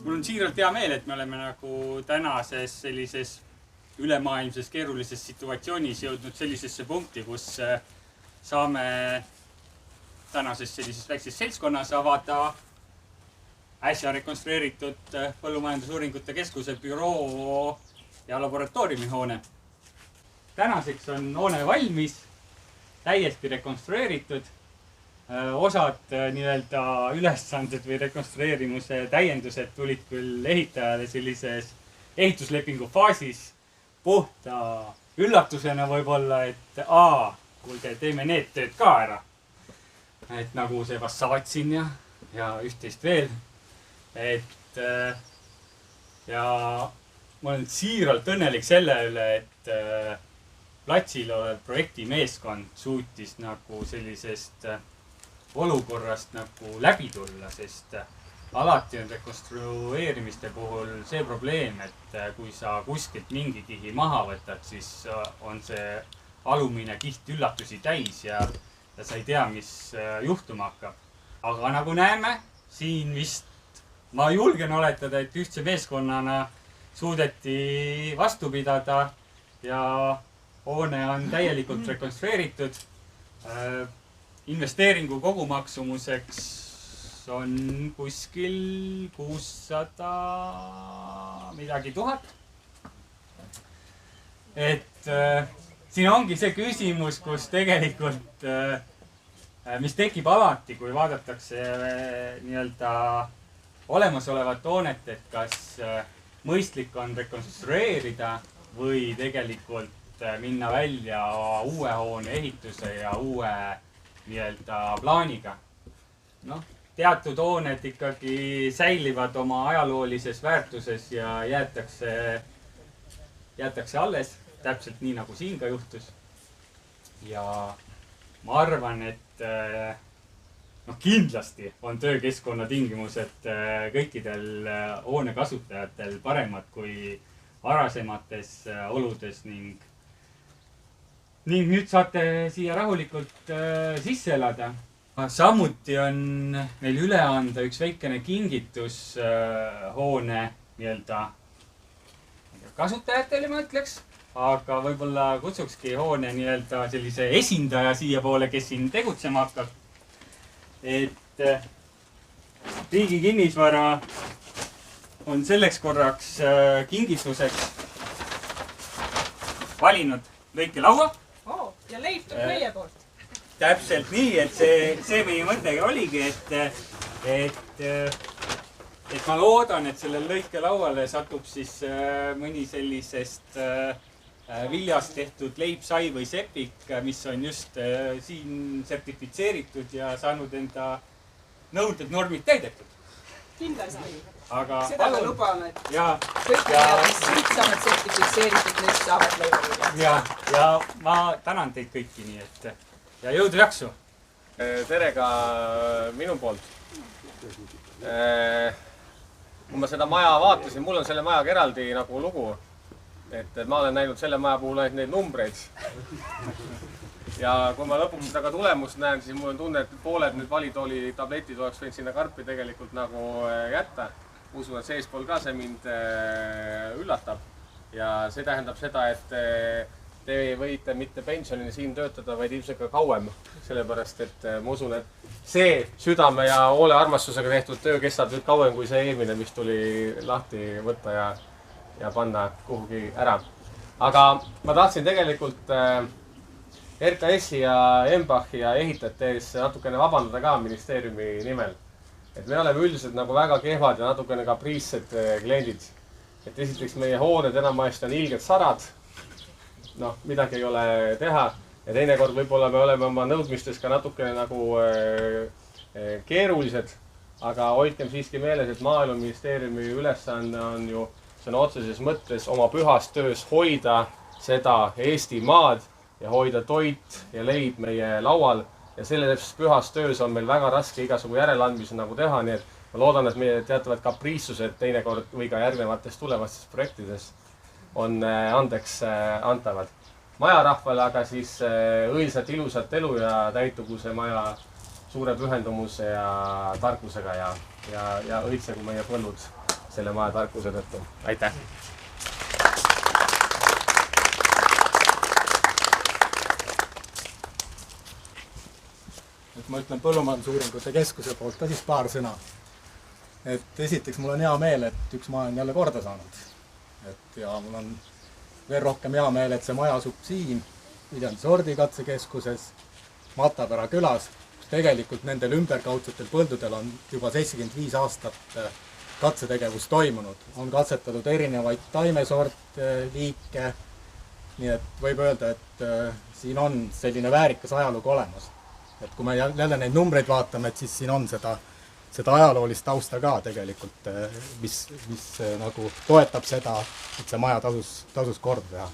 Mul on siiralt hea meel, et me oleme nagu tänases sellises ülemaailmses keerulises situatsioonis jõudnud sellisesse punkti, kus saame tänases sellises väikses seltskonnas avada äsja rekonstrueeritud Põllumajandusuuringute Keskuse büroo ja laboratooriumihoone. Tänaseks on hoone valmis, täiesti rekonstrueeritud. Osad nii-öelda ülesanded või rekonstrueerimuse täiendused tulid küll ehitajale sellises ehituslepingu faasis puhta üllatusena võib-olla, et kuulge, teeme need tööd ka ära. Et nagu see fassaad siin ja üht-teist veel. Ja ma olen siiralt õnnelik selle üle, et platsil olev projektimeeskond suutis nagu sellisest olukorrast nagu läbi tulla, sest alati on rekonstrueerimiste puhul see probleem, et kui sa kuskilt mingi kihi maha võtad, siis on see alumine kiht üllatusi täis ja sa ei tea, mis juhtuma hakkab. Aga nagu näeme, siin vist ma julgen oletada, et ühtse meeskonnana suudeti vastu pidada ja hoone on täielikult rekonstrueeritud. Investeeringu kogumaksumuseks on kuskil 600 midagi tuhat. Et siin ongi see küsimus, kus tegelikult, mis tekib alati, kui vaadatakse nii-öelda olemasolevat hoonet, et kas mõistlik on rekonstrueerida või tegelikult minna välja uue hoone ehituse ja uue nii-öelda plaaniga. Teatud hooned ikkagi säilivad oma ajaloolises väärtuses ja jäetakse alles, täpselt nii nagu siin ka juhtus. Ja ma arvan, et kindlasti on töökeskkonna tingimused kõikidel hoone kasutajatel paremad kui varasemates oludes ning nüüd saate siia rahulikult sisse elada. Samuti on meil üle anda üks väikene kingitus hoone nii-öelda kasutajatele, ma ütleks. Aga võib-olla kutsukski hoone nii-öelda sellise esindaja siia poole, kes siin tegutsema hakkab. Et riigi kinnisvara on selleks korraks kingituseks valinud lõikelaua. Ja leib tuleb meie poolt. Täpselt nii, et see meie mõttega oligi, et ma loodan, et sellel lõikelauale satub siis mõni sellisest viljast tehtud leib, sai või sepik, mis on just siin sertifitseeritud ja saanud enda nõuded normid täidetud. Kindlasti. Seda me lubame, et kõik mis siit saavad sertifitseeritud, need saavad leiba. Ja ma tänan teid kõiki nii, et ja jõudu jaksu. Tere ka minu poolt. Kui ma seda maja vaatasin, mul on selle majaga eraldi nagu lugu. Et ma olen näinud selle maja puhul ainult neid numbreid. Ja kui ma lõpuks seda ka tulemust näen, siis mul on tunne, et pooled nüüd valitooli tabletid oleks võinud sinna karpi tegelikult nagu jätta. Usun, et seespool ka see mind üllatab. Ja see tähendab seda, et te võite mitte pensionini siin töötada, vaid ilmselt ka kauem. Sellepärast, et ma usun, et see südame ja hoole armastusega tehtud töö kestab nüüd kauem kui see eelmine, mis tuli lahti võtta ja panna kuhugi ära. Aga ma tahtsin tegelikult RKS-i ja Embachi ja ehitajate ees natukene vabandada ka ministeeriumi nimel. Et me oleme üldiselt nagu väga kehvad ja natukene kapriissed kliendid. Et esiteks meie hooned enamasti on ilged sarad. Midagi ei ole teha. Ja teinekord võib-olla me oleme oma nõudmistes ka natukene nagu keerulised. Aga hoidkem siiski meeles, et Maaeluministeeriumi ülesanne on ju sõna otseses mõttes oma pühas töös hoida seda Eesti maad ja hoida toit ja leib meie laual. Ja selles pühas töös on meil väga raske igasugu järeleandmisi nagu teha, nii et ma loodan, et meie teatavad kapriissused teinekord või ka järgnevates tulevastes projektides on andeks antavad. Majarahvale aga siis õilsat ilusat elu ja täitugu see maja suure pühendumuse ja tarkusega ja õitsegu meie põllud selle maja tarkuse tõttu. Aitäh! Et ma ütlen Põllumajandusuuringute Keskuse poolt ka siis paar sõna. Et esiteks mul on hea meel, et üks maja on jälle korda saanud. Ja mul on veel rohkem hea meel, et see maja asub siin, Viljandi sordikatsekeskuses, Matapera külas, kus tegelikult nendel ümberkaudsetel põldudel on juba 75 aastat katsetegevus toimunud. On katsetatud erinevaid taimesorte, liike, nii et võib öelda, et siin on selline väärikas ajalugu olemas. Et kui me jälle neid numbreid vaatame, et siis siin on seda ajaloolist tausta ka tegelikult, mis nagu toetab seda, et see maja tasus korda teha.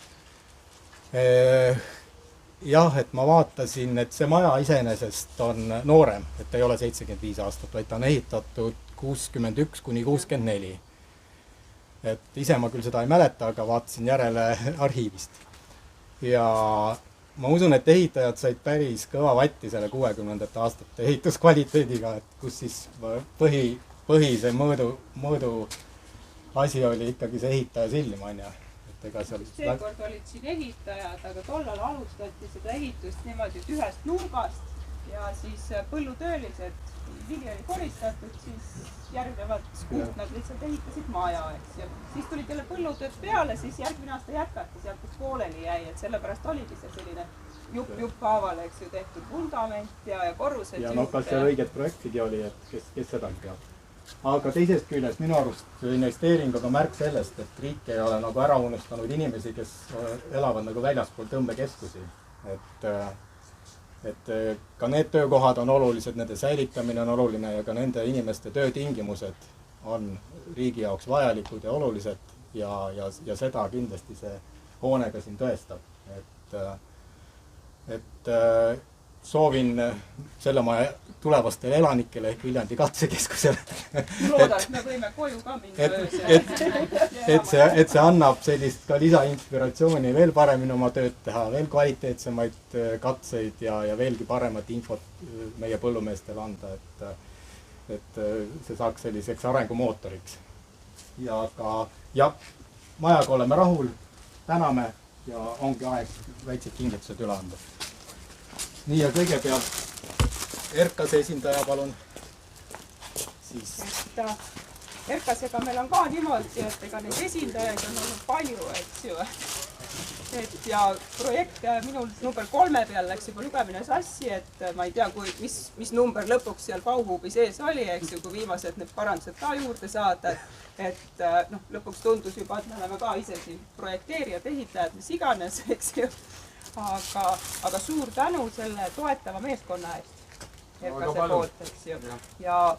Jah, et ma vaatasin, et see maja iseenesest on noorem, et ei ole 75 aastat, vaid ta on ehitatud 61 kuni 64. Et ise ma küll seda ei mäleta, aga vaatasin järele arhiivist. Ja ma usun, et ehitajad said päris kõva vatti selle 60. aastate ehituskvaliteediga, et kus siis põhise mõõdu asi oli ikkagi see ehitaja silm, on ju. Seekord olid siin ehitajad, aga tollal alustati seda ehitust niimoodi ühest nurgast ja siis põllutöölised, vili oli koristatud, siis järgnevad kuud nad lihtsalt ehitasid maja, eks. Ja siis tulid jälle põllutööd peale, siis järgmine aasta jätkati sealt, kus pooleli jäi, et sellepärast oligi see selline jupp haavale, eks ju, tehtud vundament ja korrused. Ja kas seal õiget projektigi oli, et kes seda teab. Aga teisest küljest minu arust investeeringuga märk sellest, et riik ei ole nagu ära unustanud inimesi, kes elavad nagu väljaspool tõmbekeskusi. Et ka need töökohad on olulised, nende säilitamine on oluline ja ka nende inimeste töötingimused on riigi jaoks vajalikud ja olulised ja seda kindlasti see hoonega siin tõestab. Et soovin selle maja tulevastele elanikele ehk Viljandi katsekeskusele. Loodan, et me võime koju ka minna öösel. Et see annab sellist ka lisainspiratsiooni veel paremini oma tööd teha, veel kvaliteetsemaid katseid ja veelgi paremat infot meie põllumeestele anda, et see saaks selliseks arengumootoriks. Ja majaga oleme rahul, täname ja ongi aeg väiksed kingitused üle anda. Nii ja kõigepealt ERKAS esindaja, palun. ERKASega meil on ka niimoodi, et ega neid esindajaid on olnud palju, eks ju. Ja projekt minul number 3 peal läks juba lugemine sassi, et ma ei tea, mis number lõpuks seal pauhuubi sees oli, eks ju, kui viimased need parandused ka juurde saada. Et lõpuks tundus juba, et me oleme ka ise siin projekteerijad, ehitajad, mis iganes, eks ju. Aga suur tänu selle toetava meeskonna eest ERKASe poolt, eks ju. Ja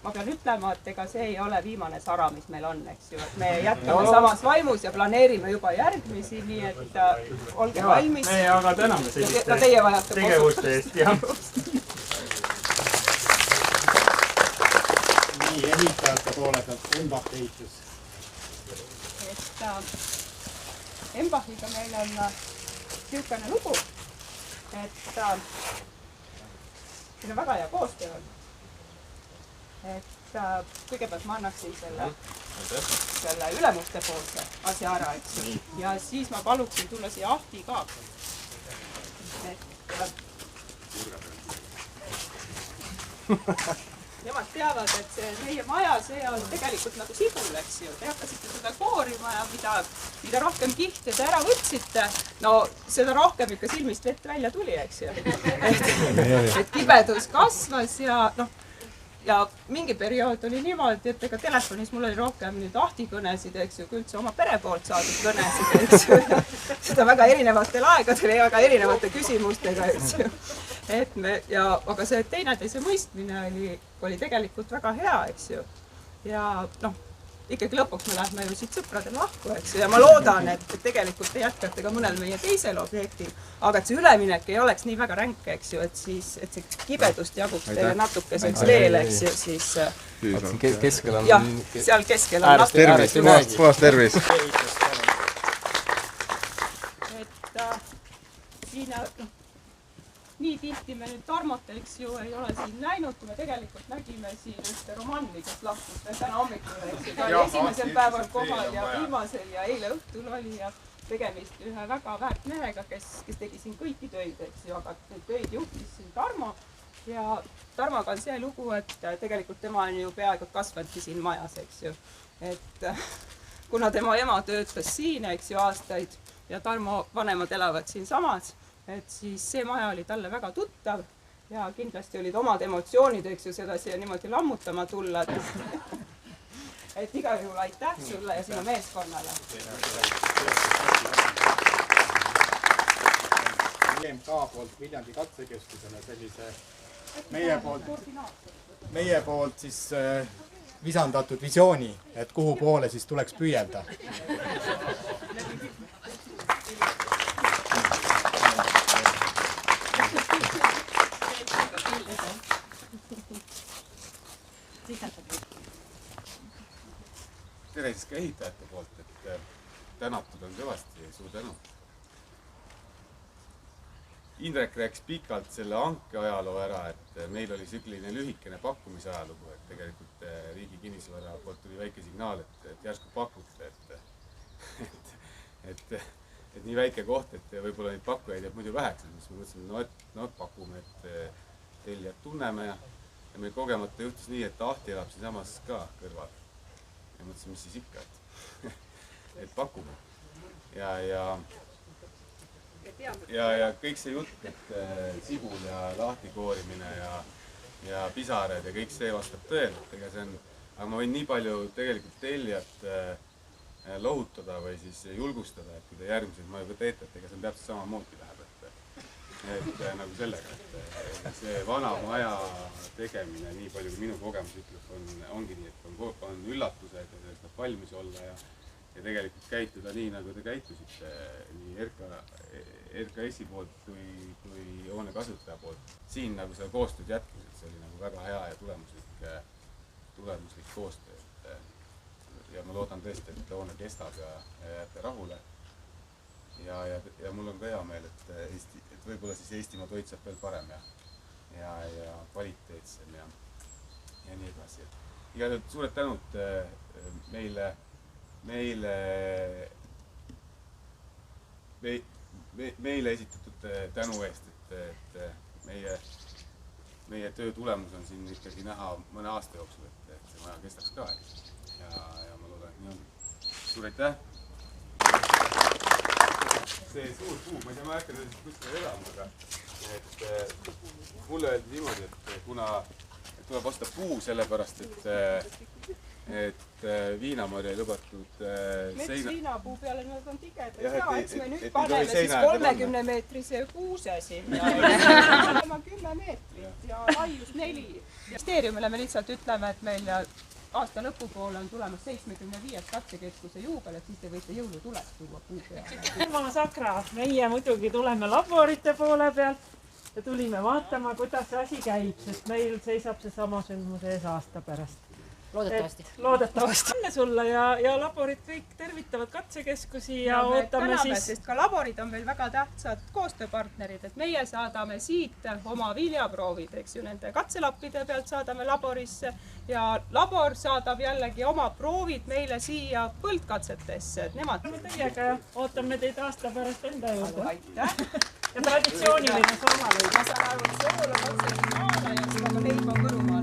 ma pean ütlema, et ega see ei ole viimane sara, mis meil on, eks ju. Et me jätkame samas vaimus ja planeerime juba järgmisi, nii et olge valmis. Me aga täname selliste tegevuste eest. Nii, ehitajate poole pealt Embach ehitus. Embachiga meil on niisugune lugu, et siin on väga hea koostöö olnud. Et kõigepealt ma annaksin selle ülemuste poolse asja ära, eks ju. Ja siis ma paluksin tulla siia Ahti ka. Nemad teavad, et see meie maja, see on tegelikult nagu sibul, eks ju. Te hakkasite seda koorima ja mida rohkem kihte te ära võtsite, no seda rohkem ikka silmist vett välja tuli, eks ju. Et kibedus kasvas ja mingi periood oli niimoodi, et ega telefonis mul oli rohkem nüüd Ahti kõnesid, eks ju, kui üldse oma pere poolt saadud kõnesid, eks ju. Seda väga erinevatel aegadel ja väga erinevate küsimustega, eks ju. Aga see teineteise mõistmine oli tegelikult väga hea, eks ju. Ja ikkagi lõpuks me lähme ju siit sõpradel lahku, eks ju. Ja ma loodan, et tegelikult te jätkate ka mõnel meie teisel objektil, aga et see üleminek ei oleks nii väga ränk, eks ju, et see kibedust jaguks teile natukeseks veel, eks ju, siis... Keskel on... Jah, seal keskel on tervis, puhas tervis. Et siin nii tihti eriti me nüüd Tarmot, eks ju, ei ole siin näinud, kui me tegelikult nägime siin ühte romanni, kes lahkus veel täna hommikul, eks ju. Ta oli esimesel päeval kohal ja viimasel ja eile õhtul oli ja tegemist ühe väga väärt mehega, kes tegi siin kõiki töid, eks ju, aga neid töid juhtis siin Tarmo. Ja Tarmoga on see lugu, et tegelikult tema on ju peaaegu kasvanudki siin majas, eks ju. Et kuna tema ema töötas siin, eks ju, aastaid ja Tarmo vanemad elavad siinsamas, et siis see maja oli talle väga tuttav ja kindlasti olid omad emotsioonid, eks ju, seda siia niimoodi lammutama tulla. Et igal juhul aitäh sulle ja sinu meeskonnale. EMK poolt Viljandi katsekeskusele sellise meie poolt siis visandatud visiooni, et kuhu poole siis tuleks püüelda. Tere siis ka ehitajate poolt, et tänatud on kõvasti, suur tänu. Indrek rääkis pikalt selle hanke ajaloo ära, et meil oli selline lühikene pakkumise ajalugu, et tegelikult Riigi Kinnisvara poolt tuli väike signaal, et järsku pakute, et nii väike koht, et võib-olla neid pakkujaid jääb muidu väheks, siis me mõtlesime, no pakume, et tellijad tunneme ja meil kogemata juhtus nii, et Ahti elab siinsamas ka kõrval. Ja mõtlesin, mis siis ikka, et pakume. Ja kõik see jutt, et sibul ja lahtikoorimine ja pisarad ja kõik see vastab tõele. Aga ma võin nii palju tegelikult tellijat lohutada või siis julgustada, et kui te järgmised maju teete, et ega see on täpselt samamoodi läheb. Et nagu sellega, et see vana maja tegemine, nii palju kui minu kogemus ütleb, ongi nii, et on üllatused ja sellest saab valmis olla ja tegelikult käituda nii, nagu te käitusite nii RKS-i poolt kui hoone kasutaja poolt. Siin nagu seda koostööd jätkus, et see oli nagu väga hea ja tulemuslik koostöö. Ja ma loodan tõesti, et hoone kestab ja jääte rahule. Ja mul on ka hea meel, et võib-olla siis Eestimaa toit saab veel parem ja kvaliteetsem ja nii edasi. Igal juhul suured tänud meile esitatud tänu eest, et meie töö tulemus on siin ikkagi näha mõne aasta jooksul, et see maja kestaks ka. Ja ma loodan, et nii on. Suur aitäh! See suur puu, ma ei tea, ma ei hakka tõesti kuskile elama, aga mulle öeldi niimoodi, et kuna tuleb osta puu sellepärast, et viinamarja ei lubatud mets viinapuu peale nad on tigedad ja eks me nüüd paneme siis 30-meetrise kuuse sinna. 10 meetrit ja laius 4. Ministeeriumile me lihtsalt ütleme, et meil aasta lõpupoole on tulemas 75 katsekeskuse juubel, et siis te võite jõulutulest tuua puu peale. Irma Sakra, meie muidugi tuleme laborite poole pealt ja tulime vaatama, kuidas see asi käib, sest meil seisab see sama sündmus ees aasta pärast. Loodetavasti. Õnne sulle ja laborid kõik tervitavad katsekeskusi ja ootame siis. Sest ka laborid on meil väga tähtsad koostööpartnerid, et meie saadame siit oma viljaproovid, eks ju, nende katselappide pealt saadame laborisse ja labor saadab jällegi oma proovid meile siia põldkatsetesse, et nemad. Teiega ootame teid aasta pärast enda juurde. Aitäh! Ja traditsiooniline soomaleid. Ma saan aru, et sool on otse maale ja siis on leib on Võrumaal.